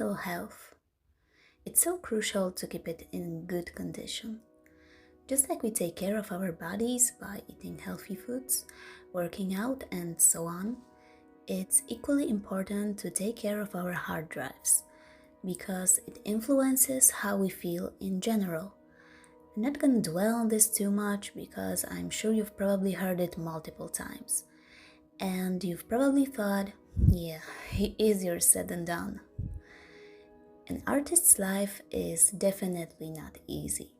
mental health. It's so crucial to keep it in good condition. Just like we take care of our bodies by eating healthy foods, working out, and so on, it's equally important to take care of our hard drives because it influences how we feel in general. I'm not gonna dwell on this too much because I'm sure you've probably heard it multiple times. And you've probably thought, yeah, easier said than done. An artist's life is definitely not easy,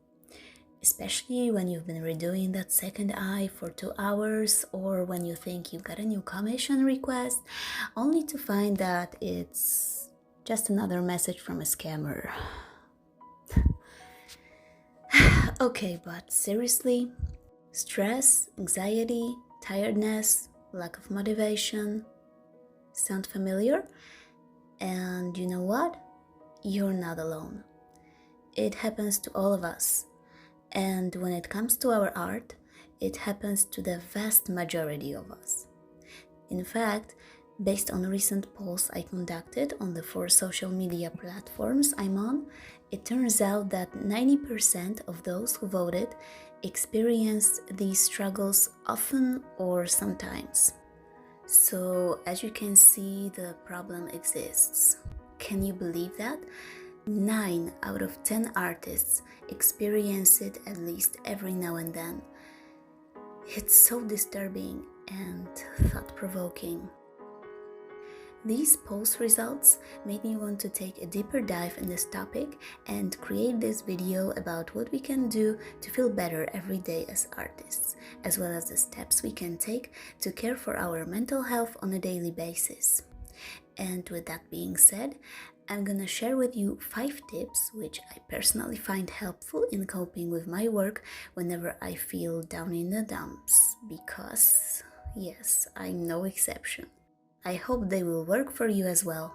especially when you've been redoing that second eye for 2 hours, or when you think you got a new commission request, only to find that it's just another message from a scammer. Okay, but seriously, stress, anxiety, tiredness, lack of motivation sound familiar? And you know what? You're not alone. It happens to all of us. And when it comes to our art, it happens to the vast majority of us. In fact, based on recent polls I conducted on the 4 social media platforms I'm on, it turns out that 90% of those who voted experienced these struggles often or sometimes. So, as you can see, the problem exists. Can you believe that? 9 out of 10 artists experience it at least every now and then. It's so disturbing and thought-provoking. These post results made me want to take a deeper dive in this topic and create this video about what we can do to feel better every day as artists, as well as the steps we can take to care for our mental health on a daily basis. And with that being said, I'm gonna share with you 5 tips which I personally find helpful in coping with my work whenever I feel down in the dumps, because yes, I'm no exception. I hope they will work for you as well.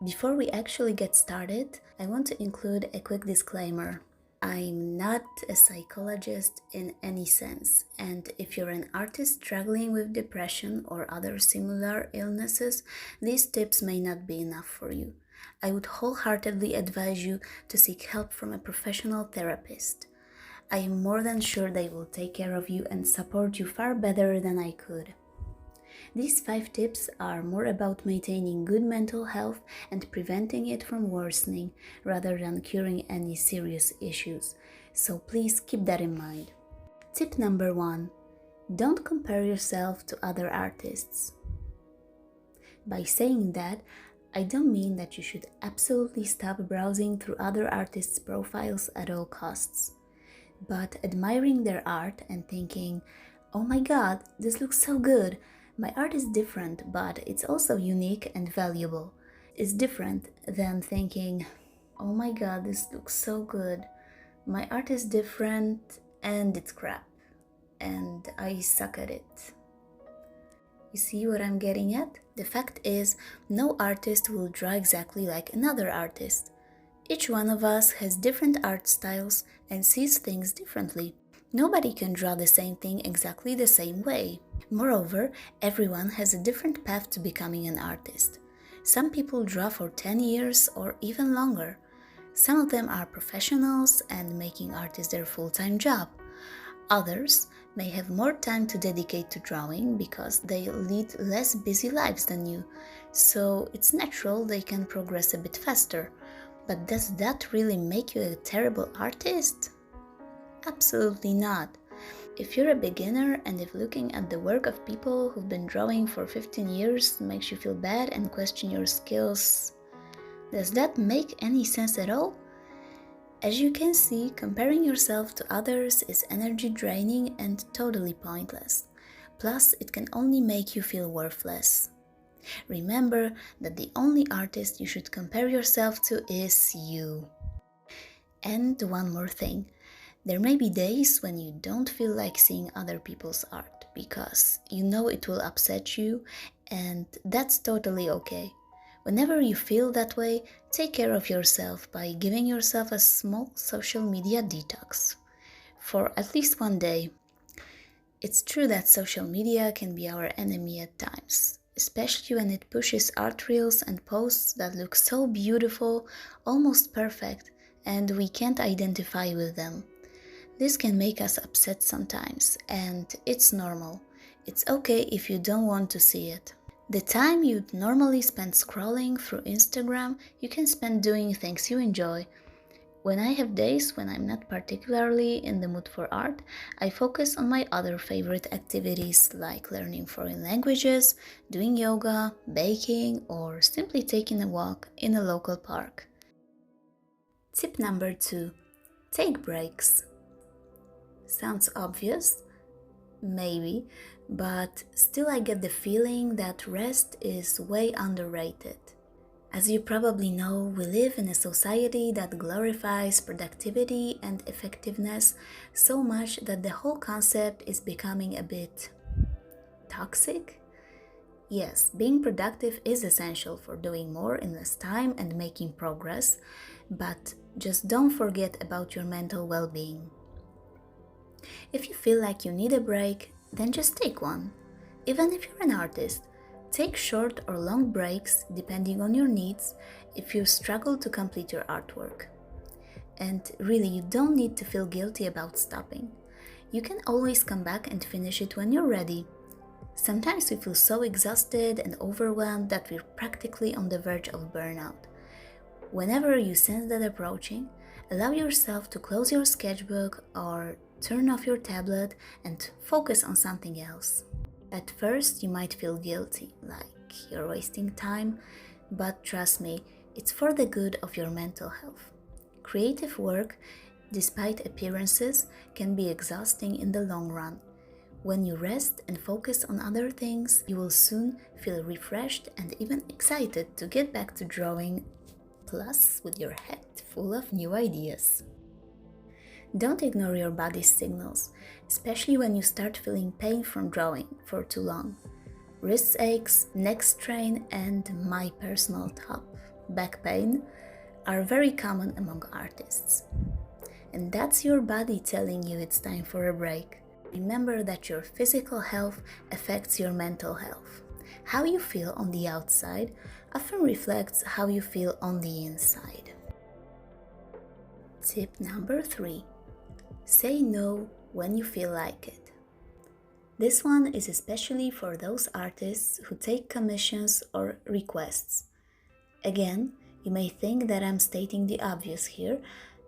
Before we actually get started, I want to include a quick disclaimer. I'm not a psychologist in any sense, and if you're an artist struggling with depression or other similar illnesses, these tips may not be enough for you. I would wholeheartedly advise you to seek help from a professional therapist. I am more than sure they will take care of you and support you far better than I could. These 5 tips are more about maintaining good mental health and preventing it from worsening rather than curing any serious issues, so please keep that in mind. Tip number 1. Don't compare yourself to other artists. By saying that, I don't mean that you should absolutely stop browsing through other artists' profiles at all costs, but admiring their art and thinking, oh my god, this looks so good. My art is different, but it's also unique and valuable. It's different than thinking, oh my god, this looks so good. My art is different and it's crap, and I suck at it. You see what I'm getting at? The fact is, no artist will draw exactly like another artist. Each one of us has different art styles and sees things differently. Nobody can draw the same thing exactly the same way. Moreover, everyone has a different path to becoming an artist. Some people draw for 10 years or even longer. Some of them are professionals and making art is their full-time job. Others may have more time to dedicate to drawing because they lead less busy lives than you, so it's natural they can progress a bit faster. But does that really make you a terrible artist? Absolutely not. If you're a beginner and if looking at the work of people who've been drawing for 15 years makes you feel bad and question your skills, does that make any sense at all? As you can see, comparing yourself to others is energy draining and totally pointless. Plus, it can only make you feel worthless. Remember that the only artist you should compare yourself to is you. And one more thing. There may be days when you don't feel like seeing other people's art because you know it will upset you, and that's totally okay. Whenever you feel that way, take care of yourself by giving yourself a small social media detox for at least one day. It's true that social media can be our enemy at times, especially when it pushes art reels and posts that look so beautiful, almost perfect, and we can't identify with them. This can make us upset sometimes, and it's normal. It's okay if you don't want to see it. The time you'd normally spend scrolling through Instagram, you can spend doing things you enjoy. When I have days when I'm not particularly in the mood for art, I focus on my other favorite activities like learning foreign languages, doing yoga, baking, or simply taking a walk in a local park. Tip number 2. Take breaks. Sounds obvious? Maybe, but still I get the feeling that rest is way underrated. As you probably know, we live in a society that glorifies productivity and effectiveness so much that the whole concept is becoming a bit toxic. Yes, being productive is essential for doing more in less time and making progress, but just don't forget about your mental well-being. If you feel like you need a break, then just take one. Even if you're an artist, take short or long breaks depending on your needs if you struggle to complete your artwork. And really, you don't need to feel guilty about stopping. You can always come back and finish it when you're ready. Sometimes we feel so exhausted and overwhelmed that we're practically on the verge of burnout. Whenever you sense that approaching, allow yourself to close your sketchbook or turn off your tablet and focus on something else. At first, you might feel guilty, like you're wasting time, but trust me, it's for the good of your mental health. Creative work, despite appearances, can be exhausting in the long run. When you rest and focus on other things, you will soon feel refreshed and even excited to get back to drawing, plus with your head full of new ideas. Don't ignore your body's signals, especially when you start feeling pain from drawing for too long. Wrist aches, neck strain, and my personal top, back pain, are very common among artists. And that's your body telling you it's time for a break. Remember that your physical health affects your mental health. How you feel on the outside often reflects how you feel on the inside. Tip number 3. Say no when you feel like it. This one is especially for those artists who take commissions or requests. Again, you may think that I'm stating the obvious here,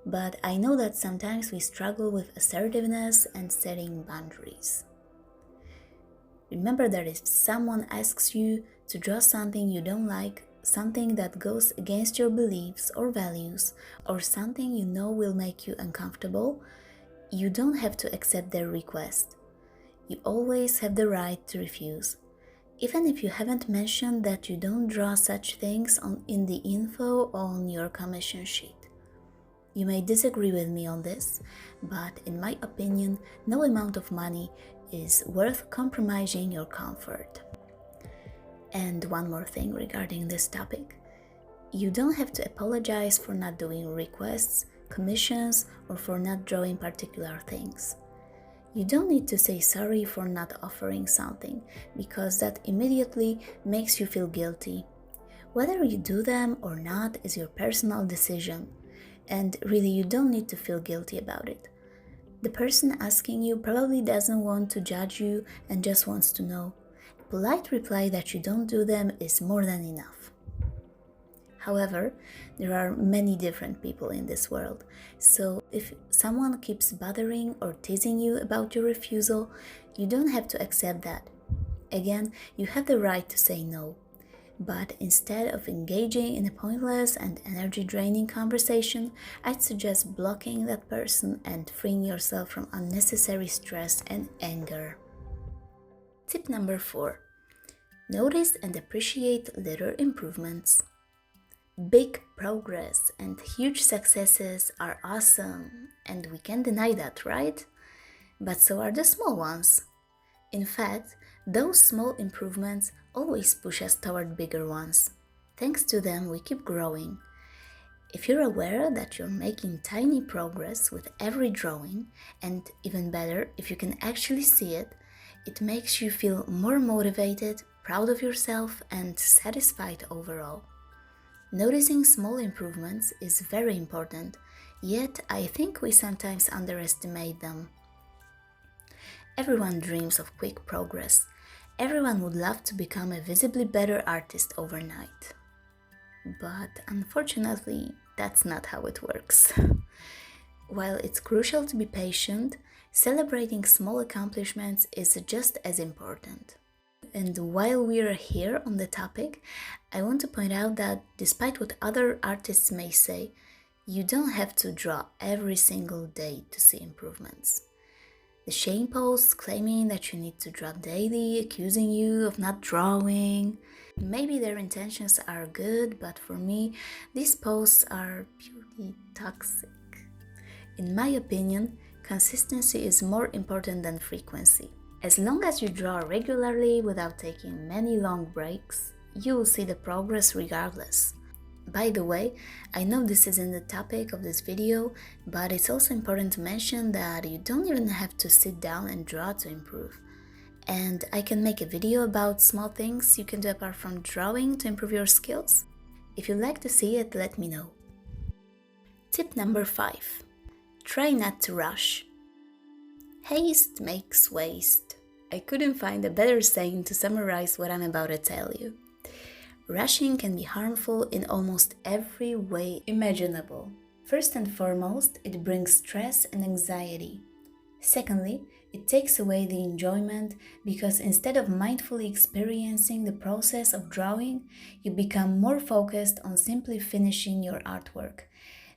but I know that sometimes we struggle with assertiveness and setting boundaries. Remember that if someone asks you to draw something you don't like, something that goes against your beliefs or values, or something you know will make you uncomfortable, you don't have to accept their request. You always have the right to refuse, even if you haven't mentioned that you don't draw such things in the info on your commission sheet. You may disagree with me on this, but in my opinion, no amount of money is worth compromising your comfort. And one more thing regarding this topic. You don't have to apologize for not doing requests, commissions, or for not drawing particular things. You don't need to say sorry for not offering something, because that immediately makes you feel guilty. Whether you do them or not is your personal decision, and really you don't need to feel guilty about it. The person asking you probably doesn't want to judge you and just wants to know. A polite reply that you don't do them is more than enough. However, there are many different people in this world, so if someone keeps bothering or teasing you about your refusal, you don't have to accept that. Again, you have the right to say no. But instead of engaging in a pointless and energy-draining conversation, I'd suggest blocking that person and freeing yourself from unnecessary stress and anger. Tip number 4. Notice and appreciate little improvements. Big progress and huge successes are awesome, and we can't deny that, right? But so are the small ones. In fact, those small improvements always push us toward bigger ones. Thanks to them, we keep growing. If you're aware that you're making tiny progress with every drawing, and even better, if you can actually see it, it makes you feel more motivated, proud of yourself and satisfied overall. Noticing small improvements is very important, yet I think we sometimes underestimate them. Everyone dreams of quick progress. Everyone would love to become a visibly better artist overnight. But unfortunately, that's not how it works. While it's crucial to be patient, celebrating small accomplishments is just as important. And while we are here on the topic, I want to point out that despite what other artists may say, you don't have to draw every single day to see improvements. The shame posts claiming that you need to draw daily, accusing you of not drawing. Maybe their intentions are good, but for me, these posts are purely toxic. In my opinion, consistency is more important than frequency. As long as you draw regularly without taking many long breaks, you will see the progress regardless. By the way, I know this isn't the topic of this video, but it's also important to mention that you don't even have to sit down and draw to improve. And I can make a video about small things you can do apart from drawing to improve your skills. If you'd like to see it, let me know. Tip number 5. Try not to rush. Haste makes waste. I couldn't find a better saying to summarize what I'm about to tell you. Rushing can be harmful in almost every way imaginable. First and foremost, it brings stress and anxiety. Secondly, it takes away the enjoyment because instead of mindfully experiencing the process of drawing, you become more focused on simply finishing your artwork,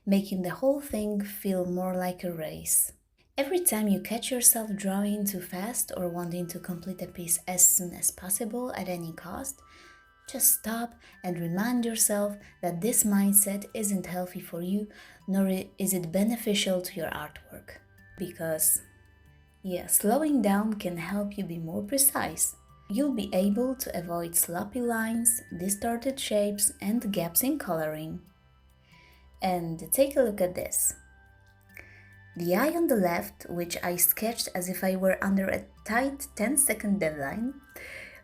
making the whole thing feel more like a race. Every time you catch yourself drawing too fast or wanting to complete a piece as soon as possible at any cost, just stop and remind yourself that this mindset isn't healthy for you, nor is it beneficial to your artwork. Because, slowing down can help you be more precise. You'll be able to avoid sloppy lines, distorted shapes, and gaps in coloring. And take a look at this. The eye on the left, which I sketched as if I were under a tight 10-second deadline,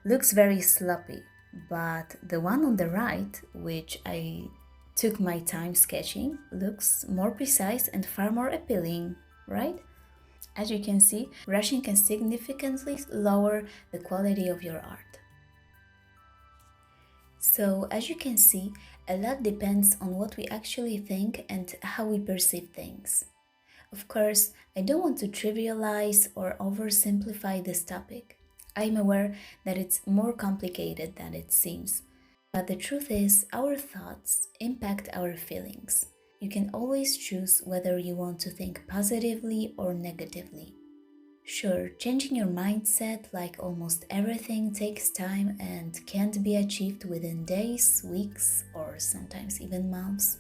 looks very sloppy. But the one on the right, which I took my time sketching, looks more precise and far more appealing, right? As you can see, rushing can significantly lower the quality of your art. So, as you can see, a lot depends on what we actually think and how we perceive things. Of course, I don't want to trivialize or oversimplify this topic. I'm aware that it's more complicated than it seems. But the truth is, our thoughts impact our feelings. You can always choose whether you want to think positively or negatively. Sure, changing your mindset, like almost everything, takes time and can't be achieved within days, weeks, or sometimes even months.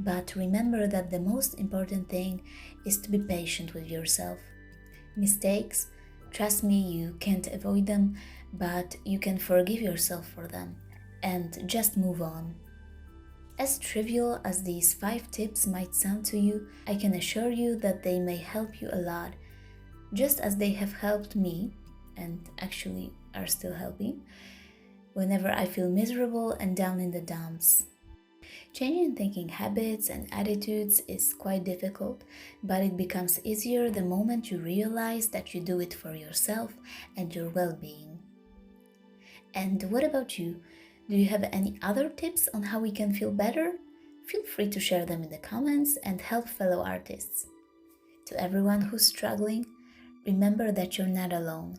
But remember that the most important thing is to be patient with yourself. Mistakes, trust me, you can't avoid them, but you can forgive yourself for them and just move on. As trivial as these 5 tips might sound to you, I can assure you that they may help you a lot, just as they have helped me, and actually are still helping, whenever I feel miserable and down in the dumps. Changing thinking habits and attitudes is quite difficult, but it becomes easier the moment you realize that you do it for yourself and your well-being. And what about you? Do you have any other tips on how we can feel better? Feel free to share them in the comments and help fellow artists. To everyone who's struggling, remember that you're not alone.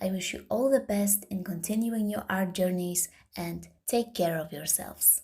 I wish you all the best in continuing your art journeys and take care of yourselves.